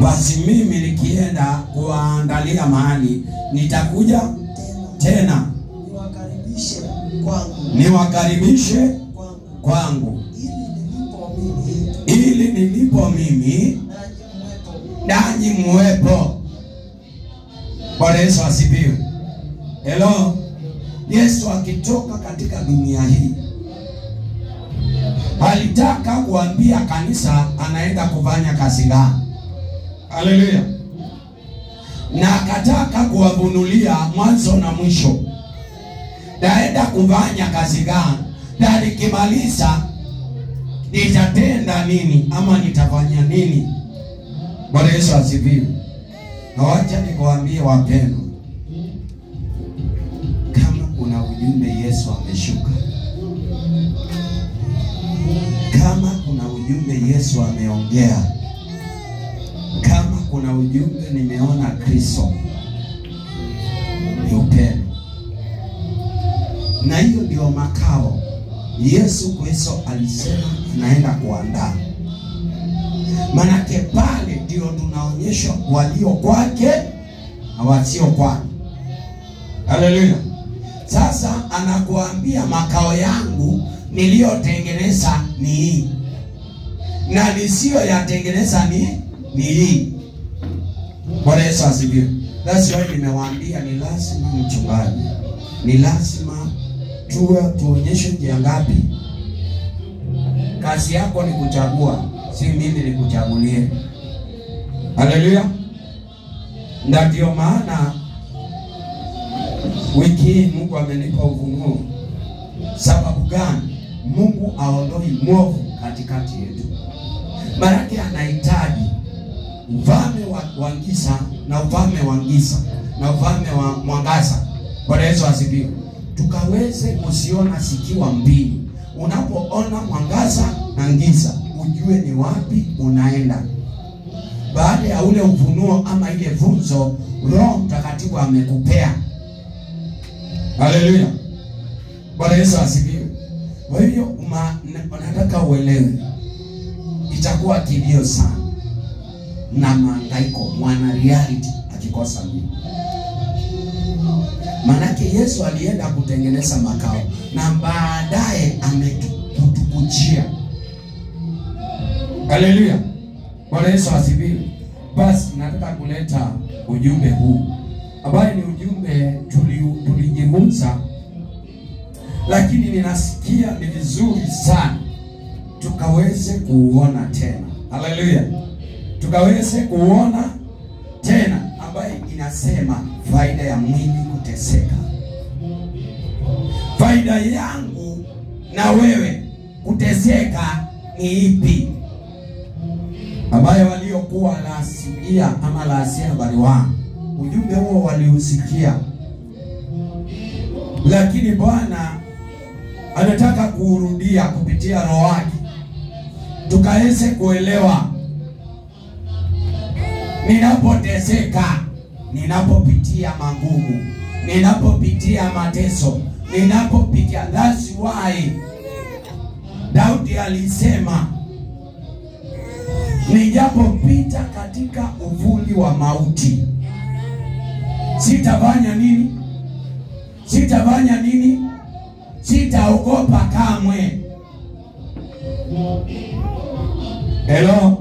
basi mimi nikienda kuandalia mahali nitakuja tena niwakaribishe kwangu ili nilipo mimi nanyi muwepo. Bwana Yesu asifiwe. Hello. Yesu akitoka katika dunia hii alitaka kuambia kanisa anaenda kufanya kazi gani. Haleluya. Na akataka kuwafunulia mwanzo na mwisho. Naenda kufanya kazi gani? Na nikimaliza nitatenda nini ama nitafanya nini? Bwana Yesu asifiwe. Na wacha nikuambie wapendwa, kama kuna ujumbe Yesu ameshuka, kama kuna ujumbe Yesu ameongea, kama kuna ujumbe nimeona Kristo, ni upendo. Na hiyo ndio makao Yesu Kristo alisema anaenda kuandaa. Manake pale ndio tunaonyeshwa walio kwake na wasio kwake. Haleluya. Sasa anakuambia makao yangu niliyotengeneza ni hii, na nisio yatengeneza ni hii. Bwana Yesu asifiwe. That's why nimewaambia ni lazima mchungaji, ni lazima tuonyeshe njia ngapi. Kazi yako ni kuchagua, si mimi nikuchagulie. Haleluya. Ndio maana wiki hii Mungu amenipa ufunuo. Sababu gani? Mungu aondoi mwovu katikati yetu. Maana anahitaji ufalme wa giza na ufalme wa giza na ufalme wa mwangaza. Bwana Yesu asifiwe. Tukaweze kusiona sikiwa mbili. Unapoona mwangaza na giza, ujue ni wapi unaenda. Baada ya ule ufunuo ama ile funzo Roho Mtakatifu amekupea. Haleluya. Bwana Yesu asifiwe. Kwa hivyo nataka uelewe, itakuwa kilio sana na mahangaiko mwana reality akikosa mimi. Manake Yesu alienda kutengeneza makao na baadaye ametukujia. Haleluya. Bwana Yesu asifiwe. Basi nataka kuleta ujumbe huu ambaye ni ujumbe tulijifunza, lakini ninasikia ni vizuri sana tukaweze kuuona tena. Haleluya. Tukaweze kuuona tena, ambaye inasema faida ya mwili kuteseka. Faida yangu na wewe kuteseka ni ipi? Ambaye waliokuwa lasikia ama lasia habari wangu, ujumbe huo waliusikia, lakini Bwana anataka kuurudia kupitia Roho wake tukaweze kuelewa. Ninapoteseka, ninapopitia magumu, ninapopitia mateso, ninapopitia, that's why Daudi alisema nijapopita katika uvuli wa mauti sitafanya nini? Sitafanya nini? Sitaogopa kamwe. Hello.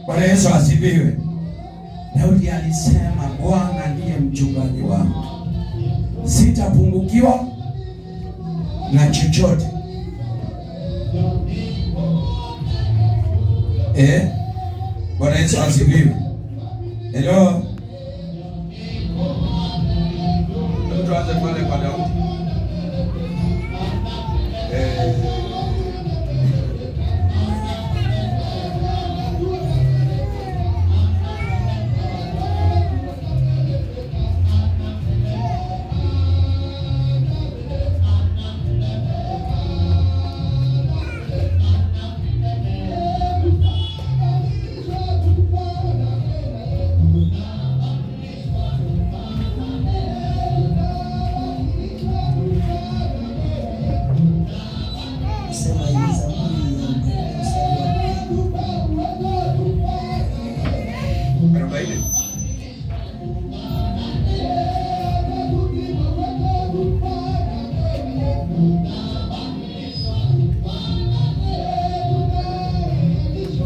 Bwana Yesu asifiwe. Daudi alisema Bwana ndiye mchungaji wangu, sitapungukiwa na chochote. Bwana Yesu asifiwe. Hello. Tuanze pale kwa Daudi.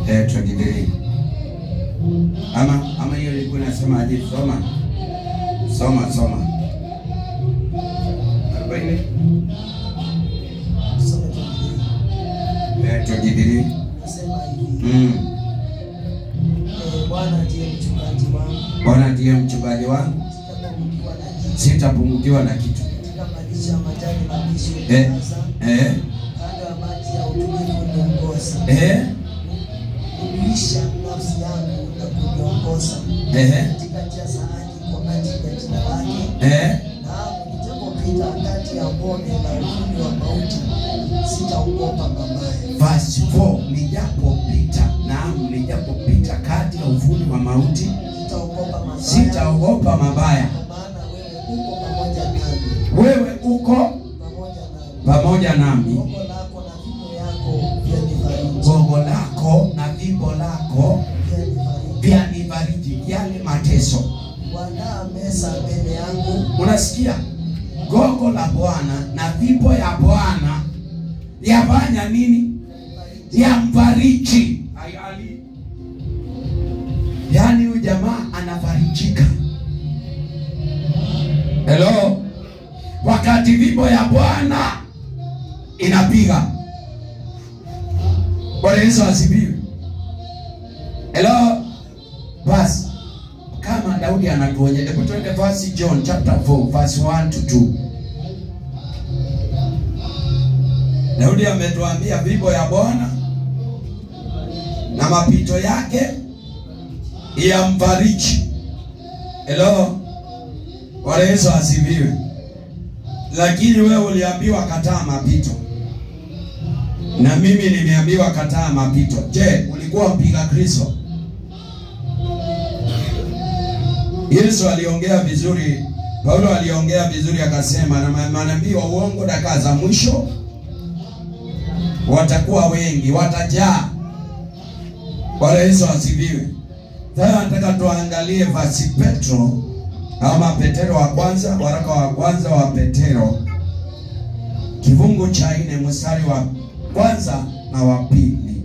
23. Ama hiyo ilikuwa inasema aje? Soma 40. 23. Nasema hivi. Bwana ndiye mchungaji wangu. Bwana ndiye mchungaji wangu. Sitapungukiwa na kitu. Katika malisho ya majani mabichi kando ya maji ya utulivu uniongoza. Kulisha nafsi yangu na kuniongoza. Katika njia za haki kwa ajili ya jina lake. Na nijapopita kati ya bonde la uvuli wa mauti, sitaogopa mabaya. Verse 4, nijapopita kati ya uvuli wa mauti, sitaogopa mabaya. Wewe uko pamoja nami. Gogo lako na fimbo lako vyanifariji yale mateso. Bwana mesa mbele yangu. Unasikia? Gogo la Bwana na fimbo ya Bwana yafanya nini? Yamfariji. Yaani huyu jamaa anafarijika. Hello? Wakati fimbo ya Bwana inapiga. Bwana Yesu asifiwe. Hello? Basi kama Daudi anatuonyesha, hebu tuende verse John chapter 4 verse 1 to 2. Daudi ametuambia fimbo ya Bwana na mapito yake yamfariji. Hello? Bwana Yesu asifiwe. Lakini wewe uliambiwa kataa mapito, na mimi nimeambiwa kataa mapito. Je, ulikuwa mpiga Kristo? Yesu aliongea vizuri, Paulo aliongea vizuri akasema, na manabii wa uongo dakika za mwisho watakuwa wengi, watajaa. Bwana Yesu asifiwe. Sasa nataka tuangalie verse Petro ama Petero wa kwanza, waraka wa kwanza wa Petero kifungu cha 4 mstari wa kwanza na wa pili.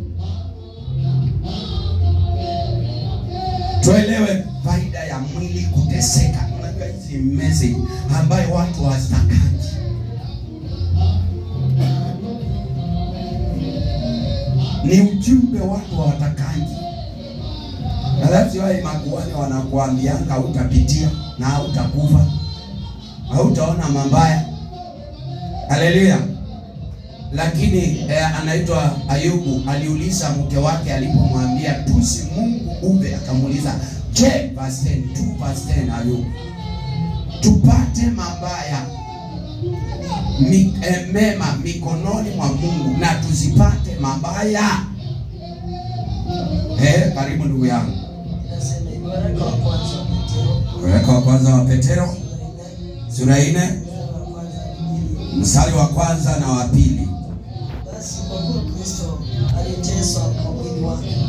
Tuelewe faida ya mwili kuteseka. Unajua hizi message ambayo watu hawatakaji. Ni ujumbe watu hawatakaji. Na that's why makuhani wanakuambianga utapitia na utakufa, hautaona mabaya. Haleluya. Lakini anaitwa Ayubu aliuliza mke wake alipomwambia tusi Mungu uve, akamuuliza, je, verse 10, 2 verse 10 Ayubu, tupate mabaya mema mikononi mwa Mungu na tusipate mabaya? Karibu ndugu yangu. Waraka wa kwanza wa Petero sura 4 mstari wa kwanza na wa pili.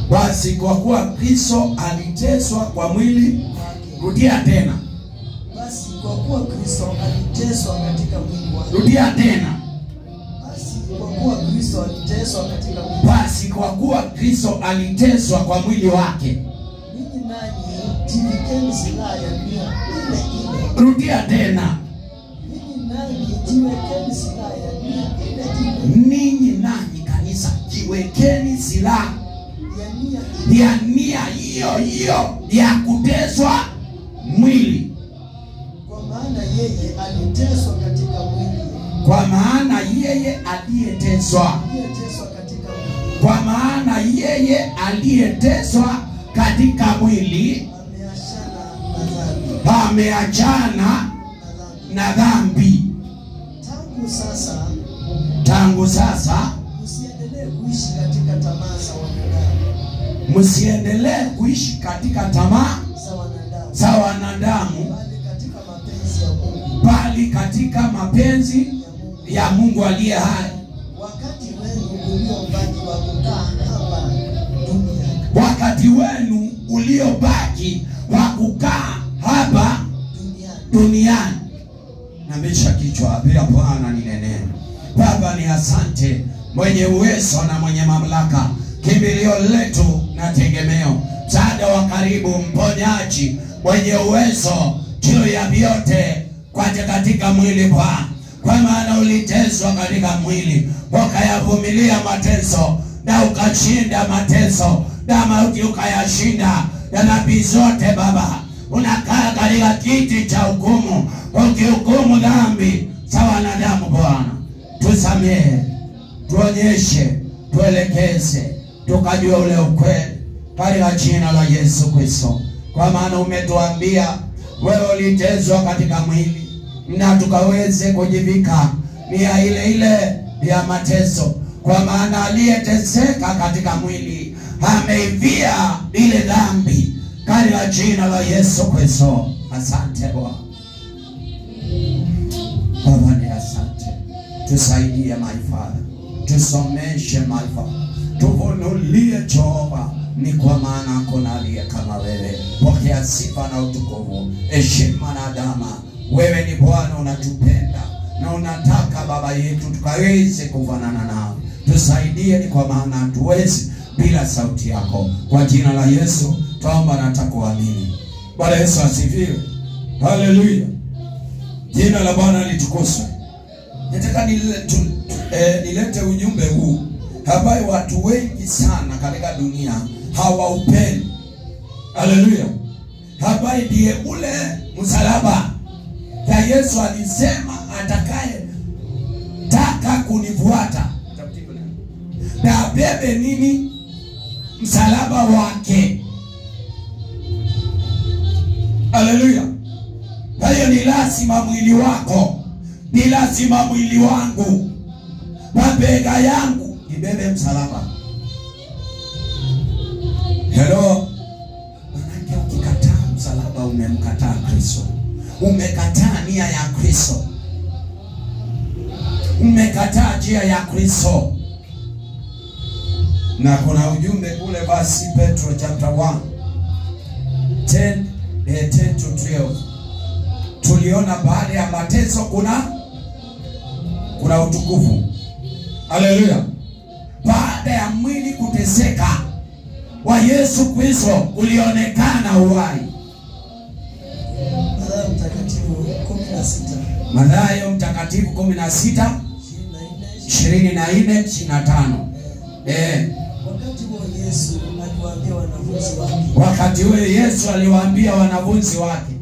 Basi kwa kuwa Kristo aliteswa kwa mwili. Rudia tena. Basi kwa kuwa Kristo aliteswa katika mwili wake. Rudia tena. Basi kwa kuwa Kristo aliteswa katika mwili. Basi kwa kuwa Kristo aliteswa kwa mwili wake. Ninyi nanyi jivikeni silaha ya nia ile ile. Rudia tena. Ninyi nanyi jiwekeni silaha ya nia ile ile. Ninyi nanyi kanisa jiwekeni silaha ya nia hiyo hiyo ya kuteswa mwili. Kwa maana yeye aliteswa katika mwili. Kwa maana yeye aliyeteswa katika mwili. Kwa maana yeye aliyeteswa katika mwili ameachana na dhambi. Tangu sasa msiendelee kuishi katika tamaa za wanadamu. Msiendelee kuishi katika tamaa za wanadamu, bali katika mapenzi ya Mungu aliye hai. Wakati wenu uliobaki wa kukaa hapa duniani. Namisha kichwa, bila Bwana ninene. Baba ni asante, mwenye uwezo na mwenye mamlaka. kimbilio letu na tegemeo, msaada wa karibu, mponyaji mwenye uwezo juu ya vyote katika mwili Bwana. Kwa maana uliteswa katika mwili, ukayavumilia mateso na ukashinda mateso, na mauti ukayashinda, na dhambi zote Baba. Unakaa katika kiti cha hukumu, ukihukumu dhambi sawa na damu Bwana. Tusamehe, tuonyeshe, tuelekeze, tukajua ule ukweli katika jina la Yesu Kristo. Kwa maana umetuambia wewe uliteswa katika mwili, na tukaweze kujivika nia ile ile ya mateso. Kwa maana aliyeteseka katika mwili ameivia ile dhambi katika jina la Yesu Kristo. Asante Bwana. Baba ni asante. Tusaidie my Father. Tusomeshe my Father. Tufunulie Jehova, ni kwa maana hakuna aliye kama wewe. Pokea sifa na utukufu, heshima na adama. Wewe ni Bwana, unatupenda na unataka Baba yetu tukaweze kufanana nao. Tusaidie, ni kwa maana hatuwezi bila sauti yako. Kwa jina la Yesu tuomba na tukuamini. Bwana Yesu asifiwe. Haleluya. Jina la Bwana litukuzwe. Nataka nilete ujumbe huu ambaye watu wengi sana katika dunia hawaupendi. Haleluya. Ambaye ndiye ule msalaba ya Yesu alisema atakaye taka kunifuata na bebe nini? Msalaba wake. Haleluya. Hayo ni lazima mwili wako, ni lazima mwili wangu, mabega yangu ibebe msalaba. Hello. Manake ukikataa msalaba umemkataa Kristo. Umekataa nia ya Kristo. Umekataa njia ya Kristo. Na kuna ujumbe kule basi Petro chapter 1 10 to 12. Tuliona baada ya mateso kuna utukufu. Haleluya. Baada ya mwili kuteseka wa Yesu Kristo ulionekana uhai. Mathayo mtakatifu 16 24 25. Wakati huo Yesu aliwaambia wanafunzi wake,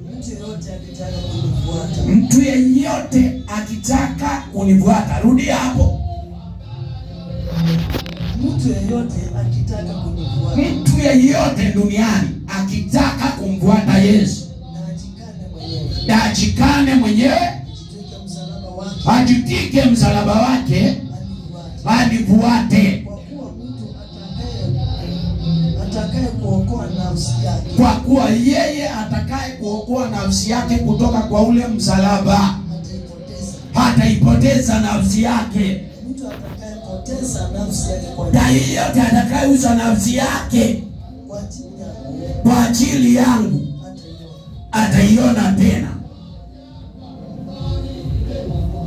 mtu yeyote akitaka kunifuata. Rudia hapo. Mtu yeyote akitaka kunifuata. Mtu yeyote duniani akitaka kumfuata Yesu, na ajikane mwenyewe, ajitike msalaba wake, anifuate. Kwa kuwa yeye atakaye kuokoa nafsi yake kutoka kwa ule msalaba hataipoteza nafsi yake. Mtu atakayepoteza nafsi yake na yeyote atakayeuza nafsi yake kwa ajili yangu ataiona tena.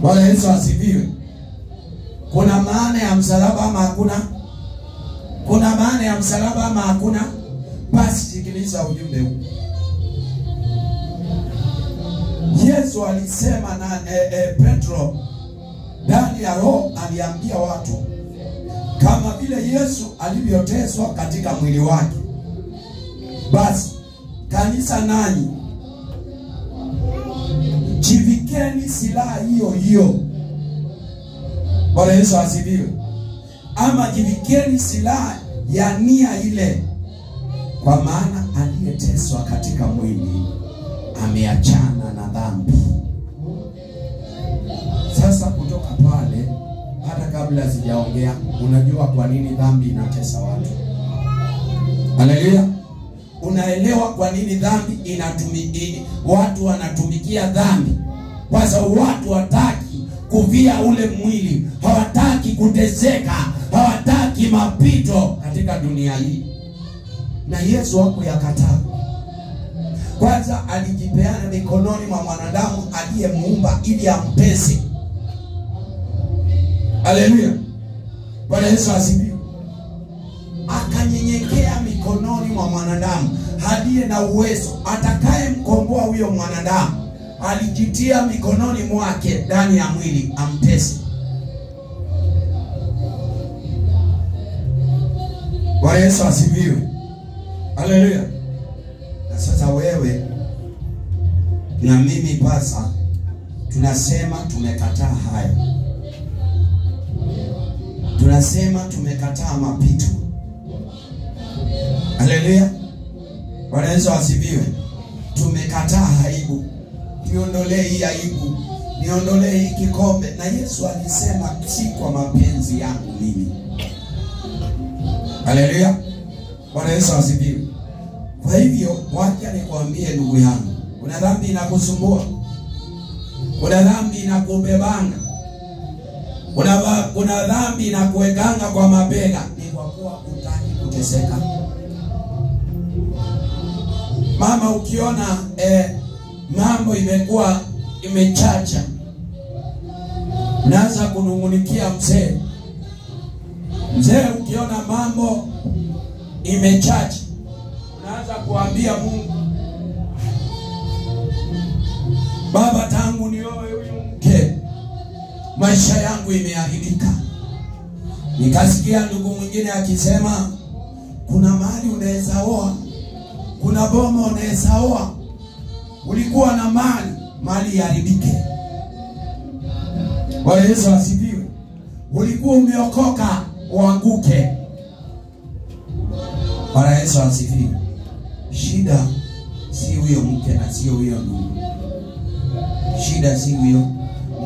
Bwana Yesu asifiwe. Kuna maana ya msalaba ama hakuna? Kuna maana ya msalaba ama hakuna? Basi sikiliza ujumbe huu. Yesu alisema na Petro ndani ya roho aliambia watu, kama vile Yesu alivyoteswa katika mwili wake, basi kanisa nanyi jivikeni silaha hiyo hiyo. Bwana Yesu asifiwe. Ama jivikeni silaha ya nia ile, kwa maana aliyeteswa katika mwili ameachana na dhambi. Sasa kutoka pale, hata kabla sijaongea, unajua kwa nini dhambi inatesa watu? Haleluya. Unaelewa kwa nini dhambi watu wanatumikia dhambi? Kwa sababu watu hataki kuvia ule mwili, hawataki kuteseka, hawataki mapito katika dunia hii. Na Yesu hakuyakataa. Kwanza alijipeana mikononi mwa mwanadamu aliyemuumba ili ampese. Haleluya. Bwana Yesu asifiwe. aliye na uwezo atakaye mkomboa huyo mwanadamu alijitia mikononi mwake ndani ya mwili amtese. Bwana Yesu asifiwe. Haleluya. Na sasa wewe na mimi pasa tunasema tumekataa haya. Tunasema tumekataa mapito. Haleluya. Bwana Yesu asifiwe. Tumekataa aibu. Niondolee hii aibu. Niondolee hii kikombe. Na Yesu alisema si kwa mapenzi yangu mimi. Haleluya. Bwana Yesu asifiwe. Kwa hivyo wacha nikwambie ndugu yangu, kuna dhambi inakusumbua. Kuna dhambi inakubebanga. Kuna dhambi inakuwekanga kwa mabega, ni kwa kuwa hutaki kuteseka. Mama, ukiona mambo imekuwa imechacha, unaanza kunungunikia mzee. Mzee, ukiona mambo imechacha, unaanza kuambia Mungu, Baba, tangu nioe huyu mke maisha yangu imeharibika. Nikasikia ndugu mwingine akisema kuna mahali unaweza oa, kuna boma unaweza oa, ulikuwa na mali iharibike. Bwana Yesu asifiwe. Ulikuwa umeokoka uanguke. Bwana Yesu asifiwe. Shida si huyo mke na sio huyo ndugu. Shida si huyo,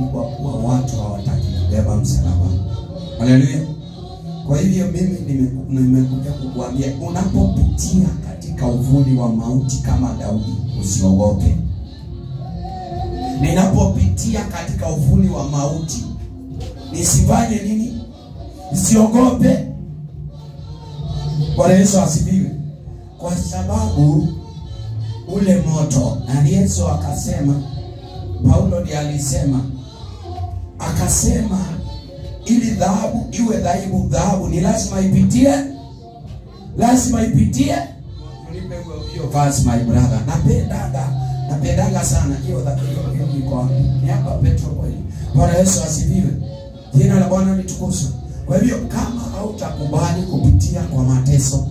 ni kwa kuwa watu hawataki kubeba msalaba. Haleluya. Kwa hivyo mimi nimekuja kukuambia, unapopitia katika uvuli wa mauti kama Daudi, usiogope. Ninapopitia katika uvuli wa mauti, nisifanye nini? Usiogope. Bwana Yesu asifiwe. Kwa sababu ule moto, na Yesu akasema, Paulo ndiye alisema, akasema ili dhahabu iwe dhahabu ni lazima ipitie. Nipe hiyo verse my brother. Napendanga sana hiyo iko ni hapa Petro kweli. Bwana Yesu asifiwe. Jina la Bwana litukuzwe. Kwa hivyo kama hautakubali kupitia kwa mateso,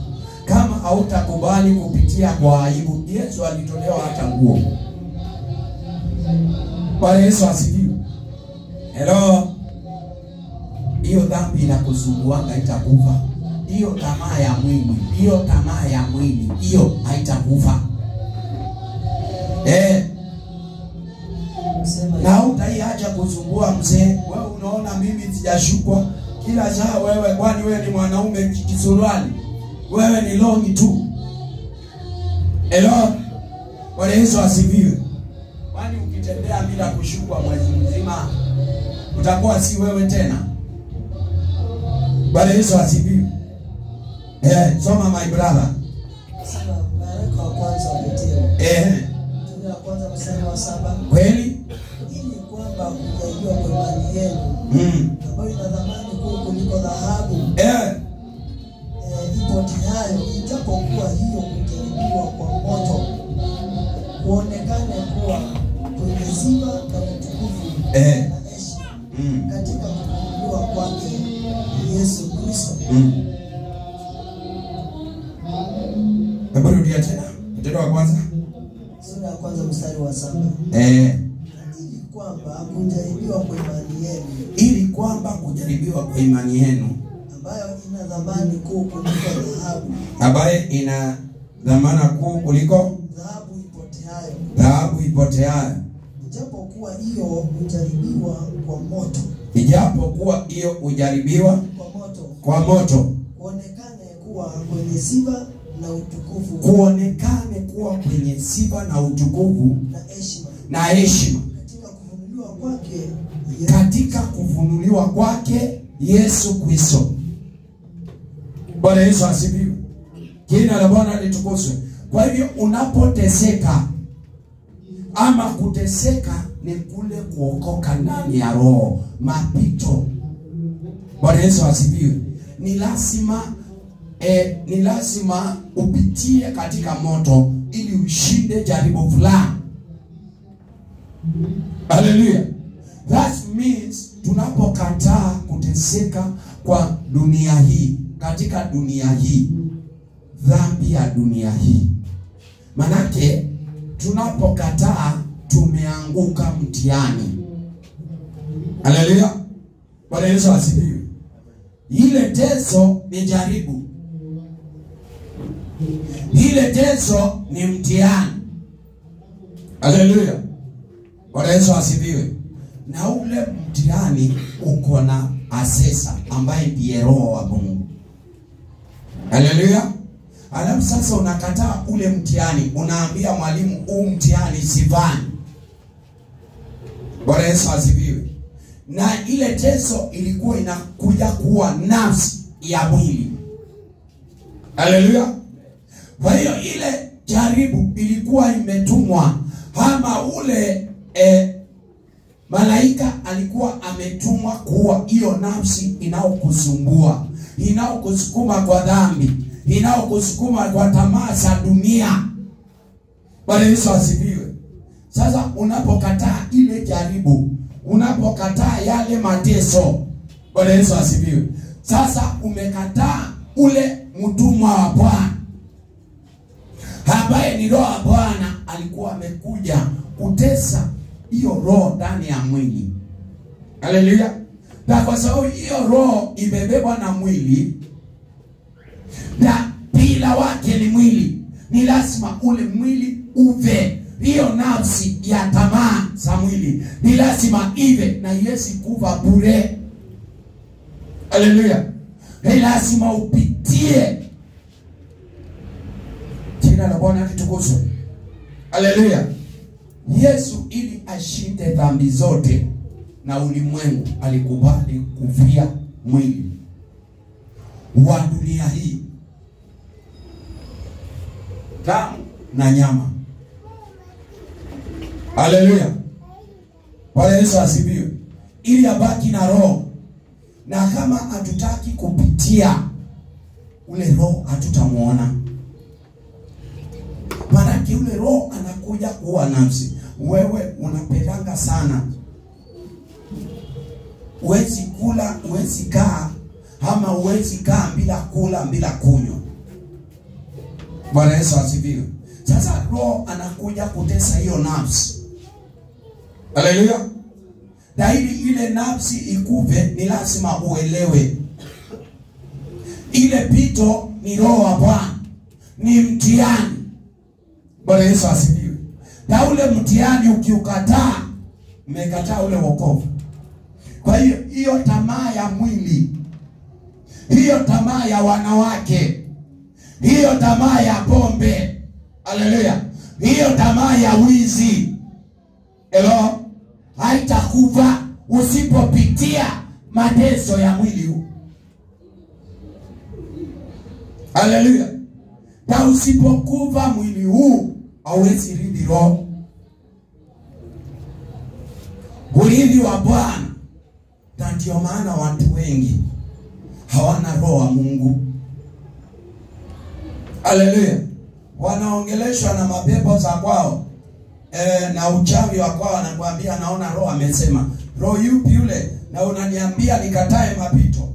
kama hautakubali kupitia kwa aibu, Yesu alitolewa hata nguo. Bwana Yesu asifiwe. Hello. Hiyo dhambi inakusumbua itakufa. Hiyo tamaa ya mwili, hiyo haitakufa. Na utaiacha kusumbua mzee. Wewe unaona mimi sijashukwa kila saa wewe, kwani wewe ni mwanaume kisuruali? Wewe ni longi tu. Hello. Bwana Yesu asifiwe. Kwani ukitembea bila kushukwa mwezi mzima utakuwa si wewe tena? Bwana Yesu asifiwe. Soma my brother. Sasa Marko wa kwanza Petro. Tuna kwanza mstari wa 7. Kweli? Ili kwamba mtajua kwa imani yenu. Ambayo ina thamani kuu kuliko dhahabu. Ipoteayo, ijapokuwa hiyo kujaribiwa kwa moto, kuonekane kuwa kwenye sifa na utukufu na heshima katika kufunuliwa kwake Yesu Kristo. Hebu rudia tena. Petro wa kwanza sura ya kwanza mstari wa 7. Ili kwamba kujaribiwa kwa imani yenu. Ili kwamba kujaribiwa kwa imani yenu, ambayo ina dhamani kuu kuliko dhahabu. Ambayo ina dhamana kuu kuliko dhahabu ipoteayo. Ijapokuwa hiyo hujaribiwa kwa moto. Kuonekane kuwa kwenye sifa na utukufu. Na heshima. Katika kufunuliwa kwake Yesu Kristo. Bwana Yesu asifiwe. Jina la Bwana litukuzwe. Kwa hivyo unapoteseka ama kuteseka ni kule kuokoka ndani ya roho, mapito. Bwana Yesu asifiwe. Ni lazima upitie katika moto ili ushinde jaribu fulani. Hallelujah. That means tunapokataa kuteseka kwa dunia hii, katika dunia hii, dhambi ya dunia hii, manake tunapokataa tumeanguka mtihani. Hallelujah. Bwana Yesu asifiwe. Ile teso ni jaribu. Ile teso ni mtihani. Hallelujah. Bwana Yesu asifiwe. Na ule mtihani uko na asesa ambaye ndiye Roho wa Mungu. Hallelujah. Alafu sasa unakataa ule mtihani, unaambia mwalimu, huu mtihani sivani. Bwana Yesu asifiwe. Na ile teso ilikuwa inakuja kuwa nafsi ya mwili. Hallelujah. Kwa hiyo ile jaribu ilikuwa imetumwa, ama ule malaika alikuwa ametumwa kuwa hiyo nafsi inaokusumbua, inaokusukuma kwa dhambi, inaokusukuma kwa tamaa za dunia. Bwana Yesu asifiwe. Sasa unapokataa ile jaribu, unapokataa yale mateso, Bwana Yesu asifiwe, sasa umekataa ule mtumwa wa Bwana ambaye ni Roho wa Bwana. Alikuwa amekuja kutesa hiyo roho ndani ya mwili. Haleluya. Na kwa sababu hiyo roho imebebwa na mwili, na bila wake ni mwili, ni lazima ule mwili uve. Hiyo nafsi ya tamaa za mwili ni lazima ive, na Yesu kufa bure. Haleluya. Ni lazima upitie. Jina la Bwana litukuzwe. Haleluya. Yesu ili ashinde dhambi zote na ulimwengu, alikubali kufia mwili wa dunia hii, damu na nyama. Haleluya. Bwana Yesu asifiwe. Ili abaki na roho. Na kama hatutaki kupitia ule roho, hatutamuona. Manake ule roho anakuja kuwa nafsi. Wewe unapendanga sana, uwezi kula, uwezi kaa, ama uwezi kaa bila kula, bila kunywa. Bwana Yesu asifiwe. Sasa roho anakuja kutesa hiyo nafsi. Haleluya. Na ili ile nafsi ikuve, ni lazima uelewe ile pito ni Roho wa Bwana, ni mtihani. Bwana Yesu asifiwe. Na ule mtihani ukiukataa, umekataa ule wokovu. Kwa hiyo hiyo tamaa ya mwili, hiyo tamaa ya wanawake, hiyo tamaa ya pombe, haleluya, hiyo tamaa ya wizi, hello, haitakufa usipopitia mateso ya mwili huu. Haleluya. Na usipokufa mwili huu, hauwezi ridi roho. Urithi wa Bwana. Na ndio maana watu wengi hawana roho wa Mungu. Haleluya. Wanaongeleshwa na mapepo za kwao, na uchawi wa kwao, anakuambia naona roho amesema. Roho yupi yule? Na unaniambia nikatae mapito.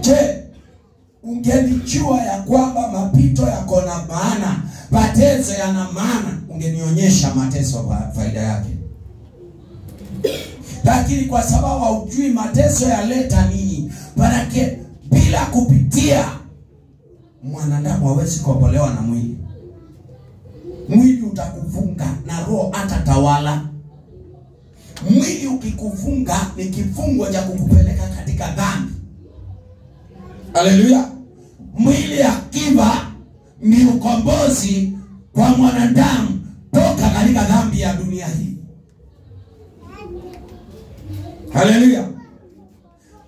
Je, ungelijua ya kwamba mapito yako na maana, mateso yana maana, ungenionyesha mateso faida yake. Lakini kwa sababu hujui mateso yaleta nini, manake bila kupitia, mwanadamu hawezi kuokolewa na mwili. Mwili utakufunga na roho atatawala. Mwili ukikufunga ni kifungo cha kukupeleka katika dhambi. Haleluya. Mwili akiva ni ukombozi kwa mwanadamu toka katika dhambi ya dunia hii. Haleluya.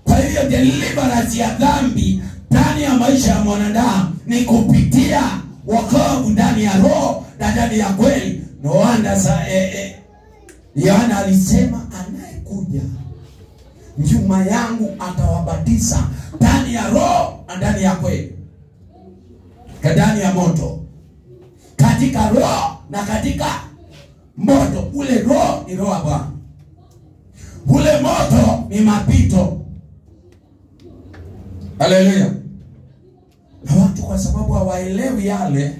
Kwa hiyo deliverance ya dhambi ndani ya maisha ya mwanadamu ni kupitia wokovu ndani ya roho na ndani ya kweli. No wonder Yohana alisema anayekuja nyuma yangu atawabatiza ndani ya roho na ndani ya kweli, ndani ya moto. katika roho na katika moto. Ule roho ni roho ya Bwana, ule moto ni mapito. Haleluya. Na watu kwa sababu hawaelewi yale,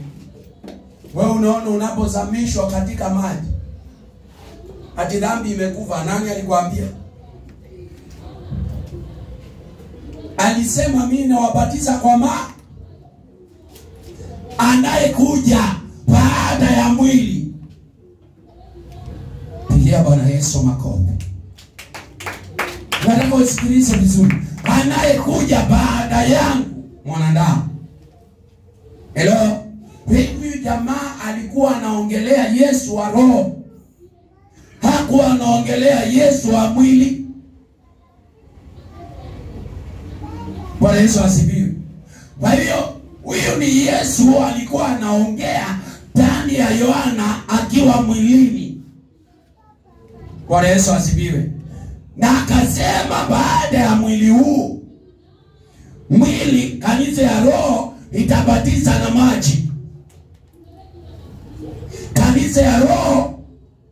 wewe unaona unapozamishwa katika maji ati dhambi imekufa. Nani alikwambia? Alisema mimi nawabatiza kwa maji, anayekuja baada ya mwili. Pigia Bwana Yesu makofi. Nataka usikilize vizuri. Anayekuja baada yangu mwanadamu. Hello. Huyu jamaa alikuwa anaongelea Yesu wa roho, hakuwa anaongelea Yesu wa mwili. Bwana Yesu asifiwe. Kwa hiyo huyu ni Yesu alikuwa anaongea ndani ya Yohana akiwa mwilini. Bwana Yesu asifiwe. Na akasema baada ya mwili huu, mwili, kanisa ya roho itabatiza na maji. Kanisa ya roho,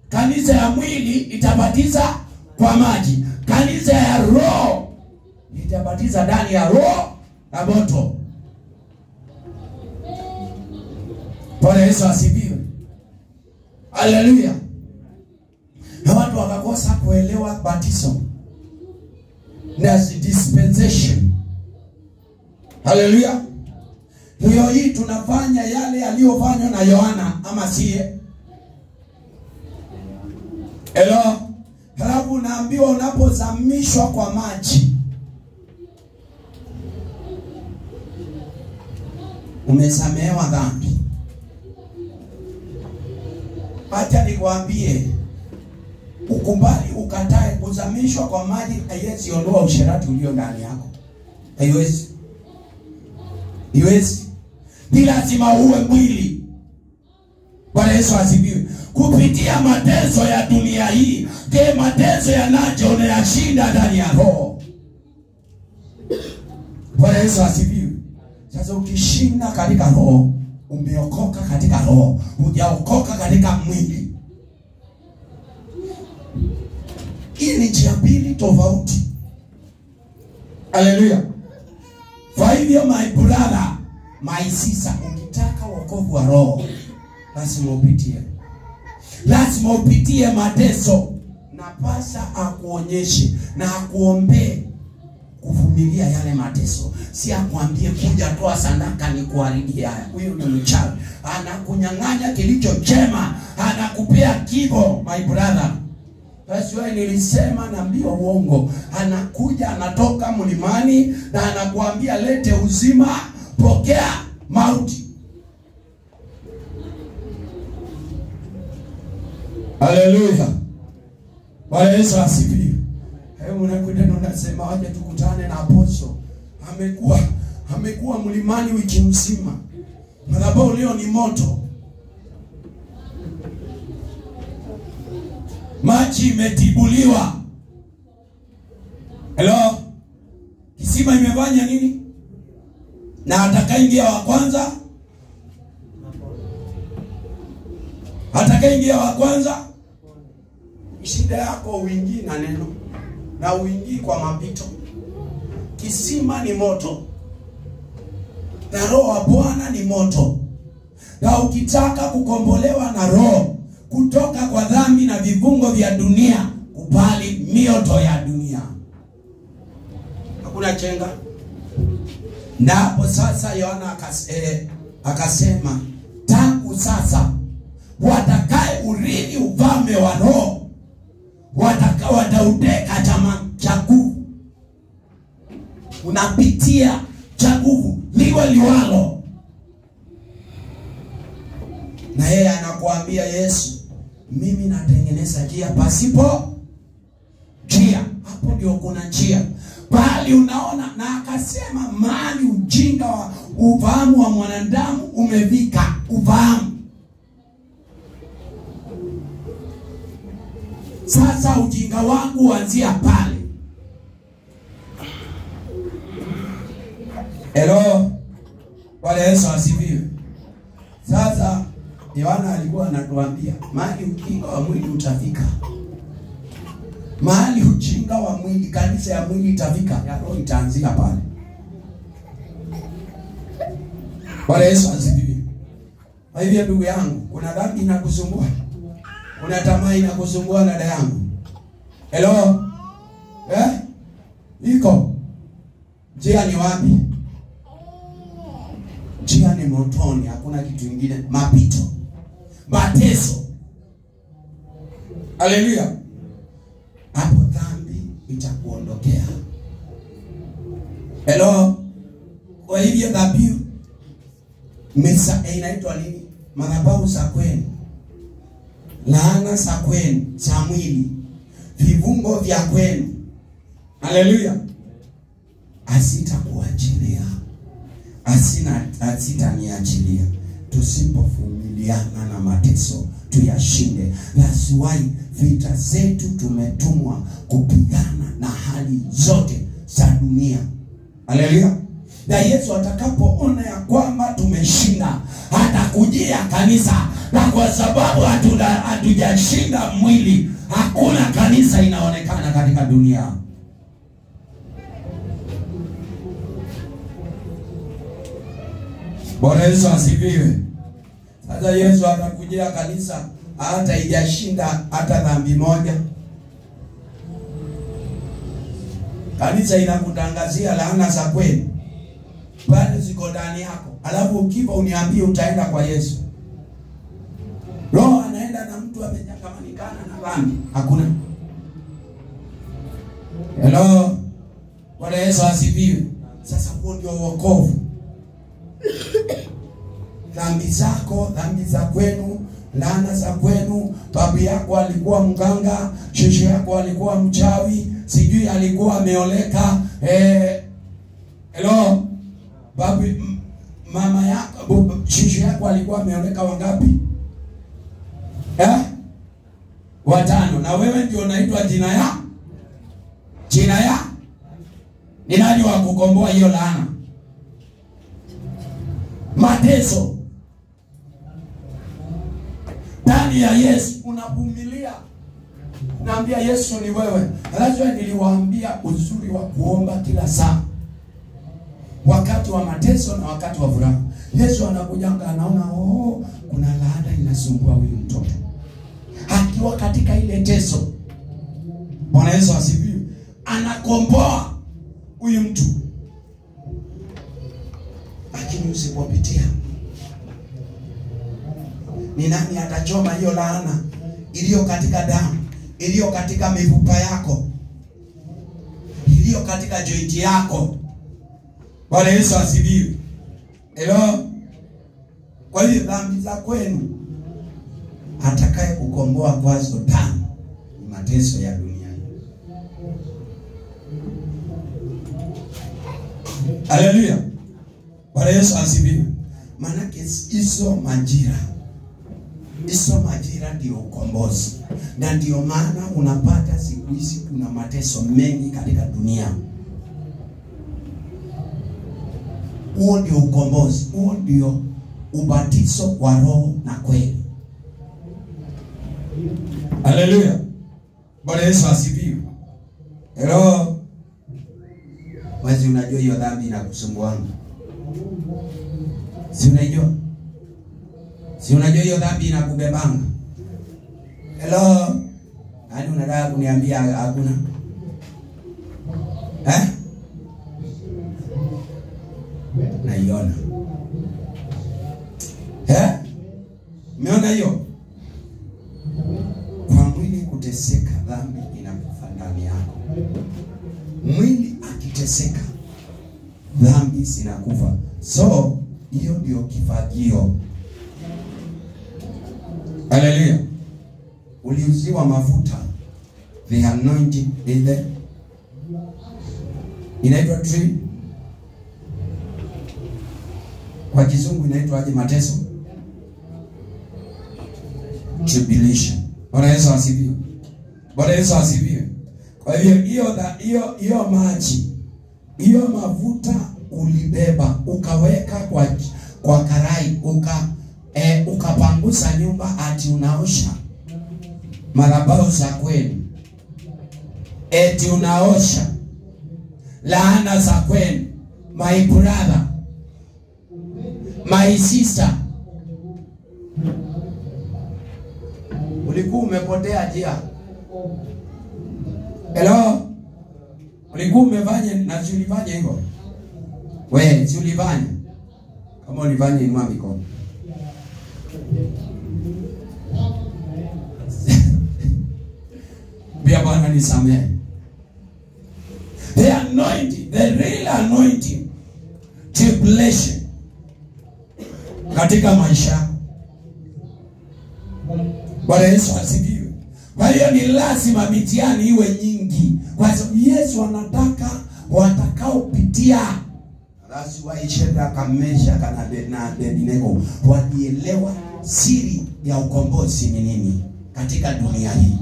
kanisa ya mwili itabatiza kwa maji. Kanisa ya roho itabatiza ndani ya roho na moto. Bwana Yesu asifiwe. Haleluya. Na watu wakakosa kuelewa batizo na dispensation. Haleluya. Leo hii tunafanya yale yaliyofanywa na Yohana, ama siye? Hello. Halafu naambiwa unapozamishwa kwa maji umesamehewa dhambi. Acha nikwambie, ukubali ukatae kuzamishwa kwa maji haiwezi ondoa usherati ulio ndani yako. Haiwezi. Haiwezi. Ni lazima uwe mwili. Bwana Yesu asifiwe. Kupitia mateso ya dunia hii, ke mateso yanacho unayashinda ndani ya roho. Bwana Yesu asifiwe. Sasa ukishinda katika roho, umeokoka katika roho, hujaokoka katika mwili. Hii ni njia mbili tofauti. Haleluya. Kwa hivyo my brother, my sister, ukitaka wokovu wa roho, lazima upitie mateso. Na pasa akuonyeshe na akuombee kuvumilia yale mateso. Si akwambie kuja toa sadaka nikuharibie haya. Huyo ni mchawi. Anakunyang'anya kilicho chema, anakupea kibo, my brother. Basi wewe nilisema naambia uongo. Anakuja, anatoka mlimani na anakuambia lete uzima, pokea mauti. Haleluya. Bwana Yesu asifiwe. Hebu unakwenda na unasema waje tukutane na apostle. Amekuwa mlimani wiki nzima. Madhabahu leo ni moto. Maji imetibuliwa. Hello. Kisima imefanya nini? Na atakaingia wa kwanza, atakaingia wa kwanza. Shida yako uingii na neno, na uingii kwa mapito. Kisima ni moto, na roho wa Bwana ni moto. Na ukitaka kukombolewa na roho kutoka kwa dhambi na vifungo vya dunia, kubali mioto ya dunia. Hakuna chenga. Na hapo sasa Yohana akasema tangu sasa watakaye urithi ufalme wa roho watauteka chaguvu. Unapitia chaguvu liwe liwalo. Na yeye anakuambia Yesu, mimi natengeneza njia pasipo njia. Hapo ndio kuna njia. Bali unaona, na akasema mali ujinga wa ufahamu wa mwanadamu umevika ufahamu. Sasa ujinga wangu uanzia pale. Hello. Bwana Yesu asifiwe. Sasa Yohana alikuwa anatuambia mahali ujinga wa mwili utafika, mahali ujinga wa mwili, kanisa ya mwili itafika, ya roho itaanzia pale. Bwana Yesu asifiwe. Kwa hivyo ndugu yangu, kuna dhambi inakusumbua, kuna tamaa inakusumbua dada yangu. Hello? Iko. Njia ni wapi? Njia ni motoni, hakuna kitu kingine. Mapito, mateso. Haleluya. Hapo dhambi itakuondokea. Hello? Kwa hivyo dhabihu mesa inaitwa nini? Madhabahu za kwenu, laana za kwenu za mwili, vifungo vya kwenu. Haleluya. Asitakuachilia, asitaniachilia tusipovumiliana na mateso tuyashinde. That's why vita zetu tumetumwa kupigana na hali zote za dunia. Haleluya. Na Yesu atakapoona ya kwamba tumeshinda, atakujia kanisa. Na kwa sababu hatujashinda mwili, hakuna kanisa inaonekana katika dunia. Bwana Yesu asifiwe. Sasa Yesu atakujia kanisa hata ijashinda hata dhambi moja. Kanisa inakutangazia laana za kweli, bado ziko ndani yako. Alafu ukifa uniambie utaenda kwa Yesu. Roho anaenda na mtu amejangamanikana na dhambi. Hakuna. Hello. Bwana Yesu asifiwe. Sasa huo ndio wokovu. Dhambi zako, dhambi za kwenu, laana za kwenu. Babu yako alikuwa mganga, shosho yako alikuwa mchawi, sijui alikuwa ameoleka. Hello. Babu, mama yako, shosho yako alikuwa ameoleka wangapi? 5. Na wewe ndio unaitwa jina ya ni nani wa kukomboa hiyo laana? Mateso. Ndani ya Yesu unavumilia. Naambia Yesu ni wewe. Lazima niliwaambia uzuri wa kuomba kila saa, wakati wa mateso na wakati wa furaha. Yesu anakujanga, anaona kuna laana inasumbua huyu mtoto, akiwa katika ile teso. Bwana Yesu asifiwe. Anakomboa huyu mtu. Lakini usipopitia, ni nani atachoma hiyo laana iliyo katika damu, iliyo katika mifupa yako, iliyo katika joint yako? Bwana Yesu asifiwe. Hello. Kwa hiyo dhambi za kwenu, atakaye kukomboa kwazo tano ni mateso ya dunia. Haleluya. Bwana Yesu asifiwe. Maana hizo majira ndio ukombozi. Na ndio maana unapata siku hizi kuna mateso mengi katika dunia. Huo ndio ukombozi, huo ndio ubatizo wa roho na kweli. Haleluya. Bwana Yesu asifiwe. Hello. Wazi, unajua hiyo dhambi inakusumbua? Si unajua? Si unajua hiyo dhambi inakubebanga? Hello. Hadi unataka kuniambia hakuna? Naiona. Umeona hiyo? Kwa mwili kuteseka, dhambi inakufa ndani yako. Mwili akiteseka, dhambi zinakufa. So hiyo ndio kifagio. Haleluya. Uliuziwa mafuta, the anointing is there. Inaitwa tree. Kwa kizungu inaitwa aje? Mateso, tribulation. Bwana Yesu asifiwe. Bwana Yesu asifiwe. Kwa hiyo hiyo maji, hiyo mafuta ulibeba ukaweka kwa karai, ukapangusa nyumba ati unaosha madhabahu za kwenu, eti unaosha laana za kwenu. My brother, my sister, ulikuwa umepotea njia. Hello? Ulikuwa umefanya na ulifanya hivyo? Wewe si ulifanya? Kama ulifanya inua mikono. Bia Bwana nisamehe. The anointing, the real anointing, tribulation katika maisha. Bwana Yesu asifiwe. Kwa hiyo ni lazima mitihani iwe nyingi, kwa sababu Yesu anataka watakaopitia lazima ishenda kamesha kana na Abednego wadielewa siri ya ukombozi ni nini katika dunia hii.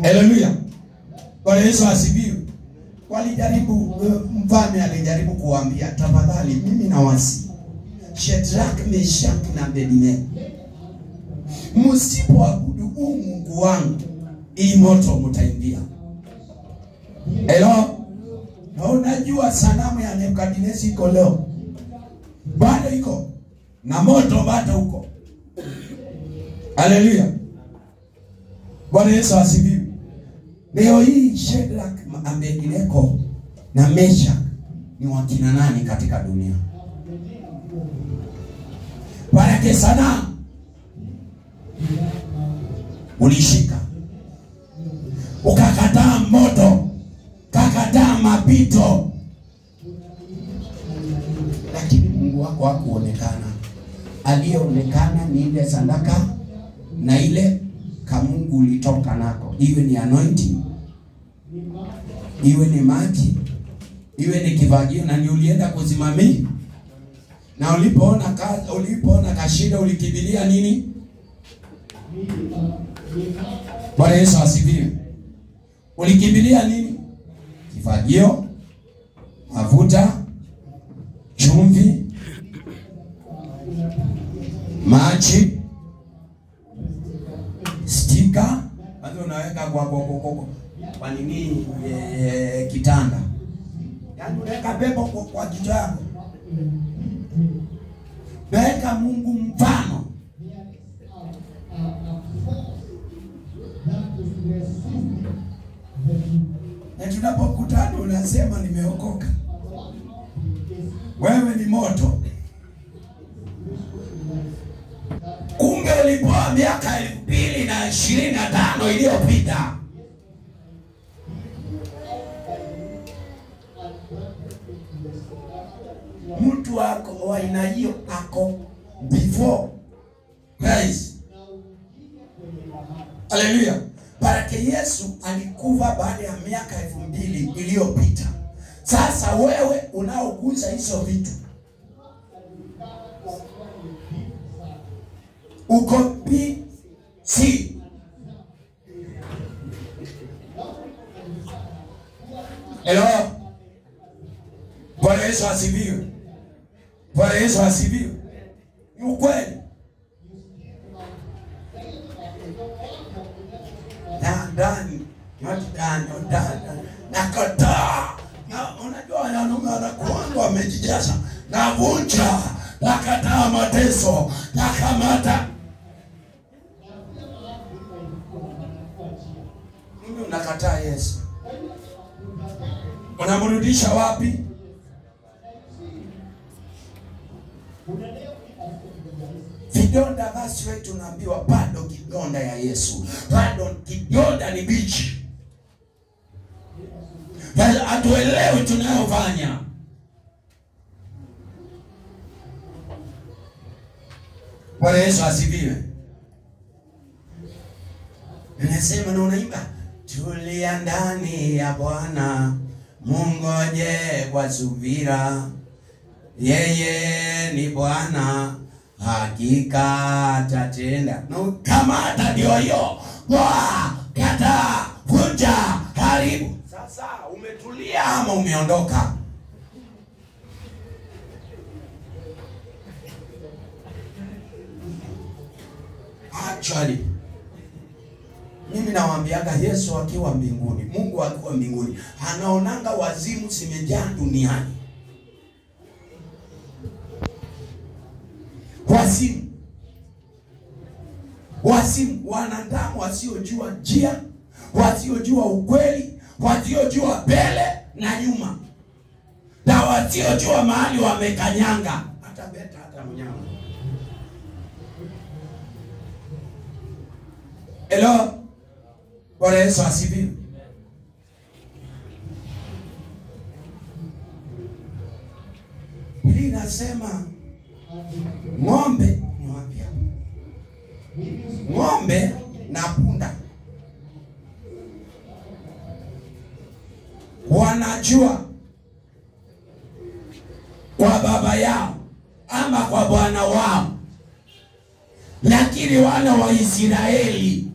Haleluya. Bwana Yesu asifiwe. Walijaribu, mfalme alijaribu kuambia, tafadhali mimi nawasi Shadrach, Meshach na Abednego, msipoabudu Mungu wangu, hii moto mtaingia. Hello? Na unajua sanamu ya Nebukadneza iko leo, bado iko na moto bado huko. Haleluya. Bwana Yesu asifiwe. Leo hii Shadrach, Abednego na Meshach ni wakina nani katika dunia? Baraka sana ulishika, ukakataa moto, ukakataa mapito, lakini Mungu wako hakuonekana. Aliyeonekana ni ile sadaka na ile kamungu ulitoka nako, iwe ni anointing, iwe ni maji, iwe ni kibagio, na ni ulienda kusimamia. Na ulipoona kashida ulikimbilia nini? Bwana Yesu asifiwe. Ulikimbilia nini? Kifagio, mafuta, chumvi, maji, stika, bado unaweka kwa nini kitanda. Yaani unaweka pepo kwa kichwa chako. Weka Mungu mfano. Na tunapokutana unasema nimeokoka. Wewe ni moto. Kumbe ulipoa miaka 2025 iliyopita, mtu wako wa aina hiyo ako before Christ. Haleluya. Baraka Yesu alikufa baada ya miaka 2000 iliyopita. Sasa wewe unaoguza hizo vitu uko PC. Hello. Bwana Yesu asifiwe. Bwana Yesu asifiwe. Ni ukweli. Ndani, nakataa. Na unajua wanaume wanakuanga wamejijaza. Navunja, nakataa mateso, nakamata. Mungu nakataa Yesu. Unamrudisha wapi? Vidonda basi wewe tunaambiwa bado kidonda ya Yesu. Bado kidonda ni bichi. Hatuelewi tunayofanya. Bwana Yesu asifiwe. Ninasema na unaimba, tulia ndani ya Bwana, mungoje kwa subira. Yeye ni Bwana, hakika atatenda. No, kama atadio hiyo, kata, vunja, haribu. Sasa umetulia ama umeondoka? Actually, mimi nawaambiaga Yesu akiwa mbinguni, Mungu akiwa mbinguni, anaonanga wazimu zimejaa duniani. Wazimu, wanadamu wasiojua njia, wasiojua ukweli, wasiojua mbele na nyuma, na wasiojua mahali wamekanyanga, hata beta hata mnyama. Hello? Bwana Yesu asifiwe. Hili nasema ng'ombe na punda wanajua kwa baba yao ama kwa bwana wao, lakini wana wa Israeli